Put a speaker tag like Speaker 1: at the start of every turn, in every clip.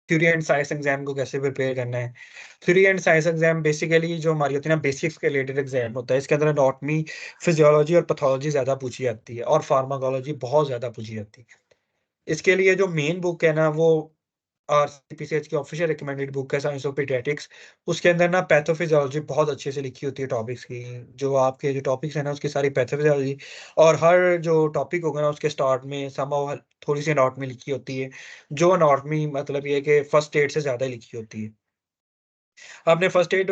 Speaker 1: Theory and science exam को कैसे prepare करना है। Theory and science exam basically जो हमारी होती है ना, बेसिक्स के रिलेटेड एग्जाम होता है। इसके अंदर एनाटॉमी, फिजियोलॉजी और पैथोलॉजी ज्यादा पूछी जाती है, और फार्माकोलॉजी बहुत ज्यादा पूछी जाती है। इसके लिए जो मेन बुक है ना, वो आरसीपीसीएच की ऑफिशियल रिकमेंडेड बुक है, साइंस ऑफ पीडियाट्रिक्स। उसके अंदर ना पैथोफिजियोलॉजी बहुत अच्छे से लिखी होती है टॉपिक्स की। जो आपके जो टॉपिक्स है ना, उसकी सारी पैथोफिजियोलॉजी, और हर जो टॉपिक होगा ना, उसके स्टार्ट में समहाउ थोड़ी सी एनाटॉमी लिखी होती है। जो एनाटॉमी मतलब ये है कि फर्स्ट एड से ज्यादा लिखी होती है। आपने फर्स्ट एड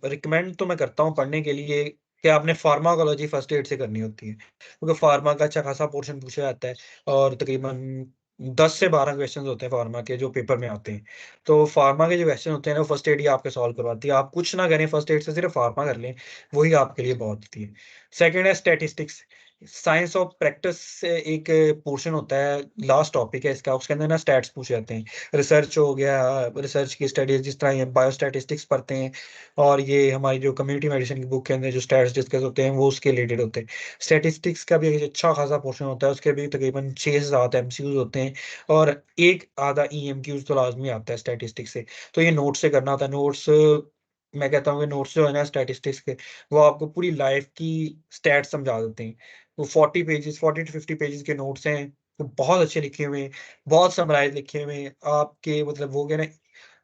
Speaker 1: रिकमेंड तो मैं करता हूँ पढ़ने के लिए कि आपने फार्माकोलॉजी फर्स्ट एड से करनी होती है, क्योंकि फार्मा का अच्छा खासा पोर्शन पूछा जाता है, और तकरीबन 10 से 12 क्वेश्चंस होते हैं फार्मा के जो पेपर में आते हैं। तो फार्मा के जो क्वेश्चन होते हैं ना, वो फर्स्ट एड ही आपके सॉल्व करवाती है। आप कुछ ना करें फर्स्ट एड से, सिर्फ फार्मा कर लें, वही आपके लिए बहुत होती है। सेकंड है स्टैटिस्टिक्स। साइंस ऑफ प्रैक्टिस से एक पोर्शन होता है, लास्ट टॉपिक है इसका, उसके अंदर ना स्टैट्स पूछे जाते हैं। रिसर्च हो गया, रिसर्च की स्टडीज, जिस तरह ये बायोस्टैटिस्टिक्स पढ़ते हैं, और ये हमारी जो कम्युनिटी मेडिसिन की बुक के अंदर जो स्टैट्स डिस्कस होते हैं, वो उसके रिलेटेड होते हैं। स्टैटिस्टिक्स का भी एक अच्छा खासा पोर्शन होता है, उसके भी तकरीबन 6 से 7 एमसीक्यूज होते हैं, और एक आधा ईएमक्यूज तो लाजमी आता है स्टैटिस्टिक्स से। तो ये नोट से करना होता है। नोट्स, मैं कहता हूँ कि नोट्स जो है ना स्टैटिस्टिक्स के, वो आपको पूरी लाइफ की स्टैट्स समझा देते हैं। वो 40 पेजेस, 40 टू 50 पेजेस के नोट्स हैं, वो बहुत अच्छे लिखे हुए हैं, बहुत समराइज़ लिखे हुए हैं। आपके मतलब वो क्या ना,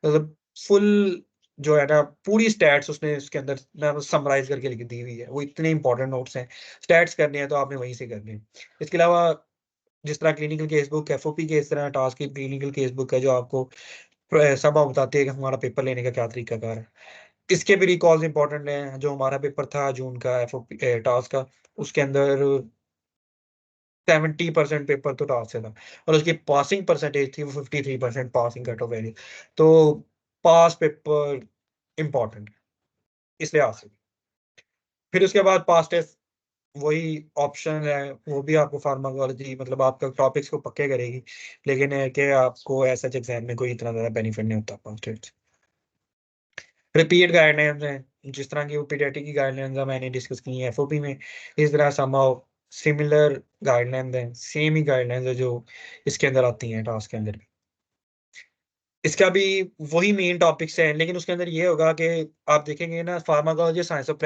Speaker 1: मतलब फुल जो है ना, पूरी स्टैट्स उसने उसके अंदर ना समराइज़ करके लिख दी हुई है। वो इतने इंपॉर्टेंट नोट्स हैं। स्टैट्स करने हैं तो आपने वहीं से करने हैं। इसके अलावा जिस तरह क्लिनिकल केस बुक, एफओपी के इस तरह टास्क की क्लिनिकल केस बुक है, जो आपको सबक बताती है कि हमारा पेपर लेने का क्या तरीकाकार है। इसके भी रिकॉल्स इंपॉर्टेंट हैं। जो हमारा पेपर था जून का एफओपी टास्क का, उसके अंदर 70% पेपर तो टास्क से था, और उसकी पासिंग परसेंटेज थी वो 53% पासिंग कट ऑफ वेरी। तो पास पेपर इम्पोर्टेंट है इस लिहाज से। फिर उसके बाद पास टेस्ट, वही ऑप्शन है, वो भी आपको फार्माकोलॉजी मतलब आपका टॉपिक्स को पक्के करेगी, लेकिन है कि आपको एज सच एग्जाम में कोई इतना ज़्यादा बेनिफिट नहीं होता पास टेस्ट। रिपीट गाइडलाइंस हैं, जिस तरह की वो पीडियाट्रिक की गाइडलाइंस मैंने डिस्कस की है एफओपी में, इस तरह समहाउ सिमिलर गाइडलाइंस हैं, सेम ही गाइडलाइंस है जो इसके अंदर आती हैं टास्क के अंदर भी। इसका भी वही मेन टॉपिक्स हैं, लेकिन उसके अंदर ये होगा कि आप देखेंगे ना, फार्माकोलॉजी साइंस ऑफ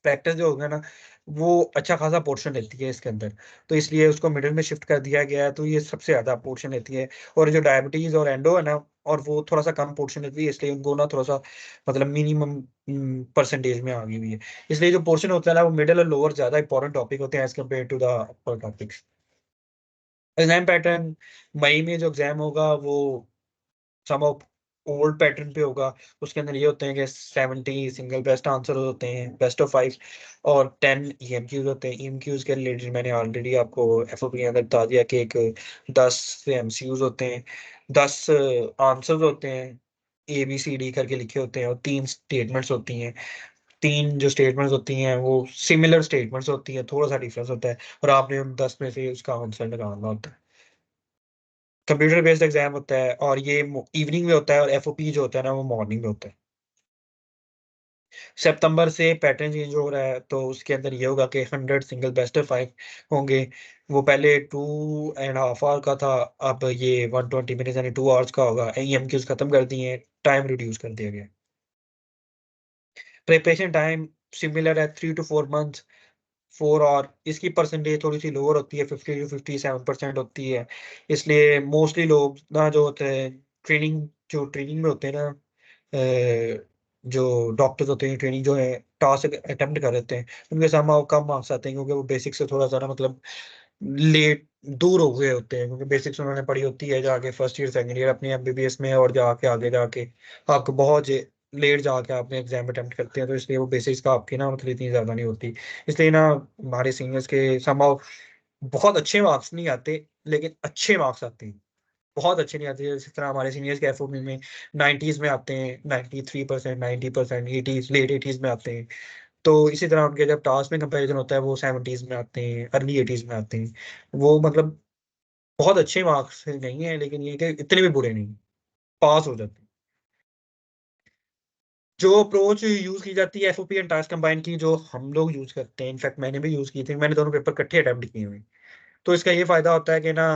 Speaker 1: प्रैक्टिस जो होगा ना, वो अच्छा खासा पोर्शन लेती है इसके अंदर। तो इसलिए उसको मिडिल में शिफ्ट कर दिया गया है, तो ये सबसे ज़्यादा पोर्शन लेती है। और जो डायबिटीज़ और एंडो है ना, और वो थोड़ा-सा कम पोर्शन लेती है, इसलिए उनको ना थोड़ा-सा मतलब मिनिमम परसेंटेज में आ गई हुई है। इसलिए जो पोर्शन होता है ना, वो मिडल और लोअर ज़्यादा इंपॉर्टेंट टॉपिक होते हैं as compare to the upper topics. Exam pattern, मई में जो एग्ज़ाम होगा वो सम ऑफ ओल्ड पैटर्न पे होगा। उसके अंदर ये होते हैं कि 70 सिंगल बेस्ट आंसर होते हैं, बेस्ट ऑफ 5, और 10 ईएमक्यूज होते हैं। ईएमक्यूज के रिलेटेड मैंने ऑलरेडी आपको एफओपी के अंदर बता दिया कि एक 10 एमसीक्यूज होते हैं, 10 आंसर्स होते हैं, ए बी सी डी करके लिखे होते हैं, और 3 स्टेटमेंट्स होती हैं। 3 जो स्टेटमेंट्स होती हैं वो सिमिलर स्टेटमेंट्स होती हैं, थोड़ा सा डिफरेंस होता है, और आपने उन 10 में से उसका आंसर निकालना होता है। कंप्यूटर बेस्ड एग्जाम होता है, और ये इवनिंग में होता है, और एफओपी जो होता है ना, वो मॉर्निंग में होता है। सितंबर से पैटर्न चेंज हो रहा है, तो उसके अंदर ये होगा कि 100 सिंगल बेस्ट ऑफ 5 होंगे। वो पहले 2.5 आवर का था, अब ये 120 मिनट यानी 2 आवर्स का होगा। ईएमक्यूज खत्म कर दिए हैं, टाइम रिड्यूस कर दिया गया है। प्रिपरेशन टाइम सिमिलर है, 3 टू 4 मंथ्स, 4, और इसकी परसेंटेज थोड़ी सी लोअर होती है, 50 टू 57% होती है। इसलिए मोस्टली लोग ना जो होते हैं ट्रेनिंग में होते हैं ना, जो डॉक्टर्स होते हैं ट्रेनिंग जो है टास्क अटेम्प्ट कर लेते हैं, उनके सामने कम मार्क्स आते हैं, क्योंकि वो बेसिक से थोड़ा सा ना मतलब लेट दूर हो गए होते हैं, क्योंकि बेसिक्स उन्होंने पढ़ी होती है जाके फर्स्ट ईयर सेकंड ईयर अपनी एमबीबीएस में, और जाके आगे जाके आपको बहुत लेट जाके आपने एग्जाम अटेम्प्ट करते हैं, तो इसलिए वो बेसिक्स का आपकी ना मतलब इतनी ज्यादा नहीं होती। इसलिए ना हमारे सीनियर्स के समहाउ बहुत अच्छे मार्क्स नहीं आते, लेकिन अच्छे मार्क्स आते हैं। बहुत अच्छे नहीं आते, जिस तरह हमारे सीनियर्स के एफओपी में 90s में आते हैं, 93%, 90%, 80s, लेट 80s में आते हैं। तो इसी तरह उनके जब टास्क में कंपैरिजन होता है, वो 70s में आते हैं, अर्ली 80s में आते हैं। वो मतलब बहुत अच्छे मार्क्स नहीं है, लेकिन ये कि इतने भी बुरे नहीं, पास हो जाते हैं। जो अप्रोच यूज़ की जाती है एफओपी एंड टास्क कंबाइन की, जो हम लोग यूज़ करते हैं, इनफैक्ट मैंने भी यूज़ की थी, मैंने दोनों पेपर इकट्ठे अटेम्प्ट किए हुए हैं। तो इसका ये फ़ायदा होता है कि ना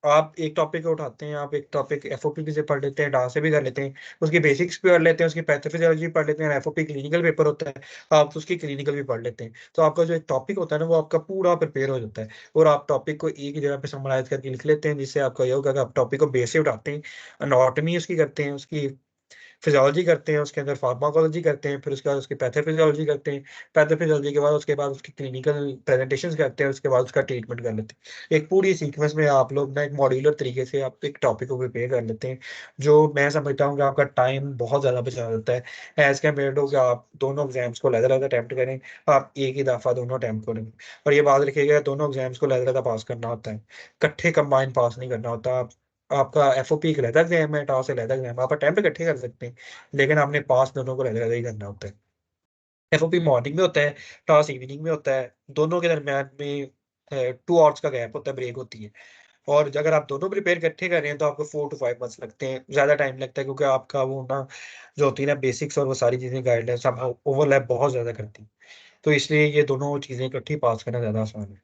Speaker 1: आप एक टॉपिक को उठाते हैं, आप एक टॉपिक एफओपी से पढ़ लेते हैं, डाटा से भी कर लेते हैं, उसकी बेसिक्स भी पढ़ लेते हैं, उसकी पैथोफिजियोलॉजी पढ़ लेते हैं, एफओपी क्लिनिकल पेपर होता है, आप उसकी क्लिनिकल भी पढ़ लेते हैं। तो आपका जो एक टॉपिक होता है ना, वो आपका पूरा प्रिपेयर हो जाता है और आप टॉपिक को एक ही जगह पे समराइज़ करके लिख लेते हैं, जिससे आपका ये होगा कि आप टॉपिक को बेस से उठाते हैं, एनाटॉमी उसकी करते हैं, उसकी फिजियोलॉजी करते हैं, उसके अंदर फार्माकोलॉजी करते हैं, फिर उसके बाद उसकी पैथोफिजियोलॉजी करते हैं। पैथोफिजियोलॉजी के बाद उसके क्लिनिकल प्रेज़ेंटेशंस करते हैं, उसके बाद उसका ट्रीटमेंट कर लेते हैं। एक पूरी सीक्वेंस में आप लोग ना एक मॉड्यूलर तरीके से आप एक टॉपिक को प्रिपेयर कर लेते हैं, जो मैं समझता हूँ कि आपका टाइम बहुत ज़्यादा बचा देता है। एज़ कम्पेयर्ड टू कि आप दोनों एग्ज़ाम्स को अलग-अलग अटेम्प्ट करें, आप एक ही दफ़ा दोनों अटेम्प्ट करें। और ये बात रखिएगा दोनों एग्ज़ाम्स को अलग-अलग पास करना होता है, इकट्ठे कंबाइन पास नहीं करना होता। आपका एफओपी एक अलग एग्ज़ाम है, टॉस अलग एग्ज़ाम है, आप अटेम्प्ट इकट्ठे कर सकते हैं। लेकिन आपने पास दोनों को अलग-अलग ही करना होता है। एफओपी मॉर्निंग में होता है, टॉस इवनिंग में होता है। दोनों के दरमियान में 2 आवर्स का गैप होता है, ब्रेक होती है। और अगर आप दोनों प्रिपेयर इकट्ठे कर रहे हैं तो आपको 4 टू 5 मंथ्स लगते हैं, ज़्यादा टाइम लगता है क्योंकि आपका वो ना जो होती है ना बेसिक्स और वो सारी चीज़ें गाइडलाइंस सब ओवरलैप बहुत ज़्यादा करती हैं। तो इसलिए ये दोनों चीज़ें इकट्ठी पास करना ज़्यादा आसान है।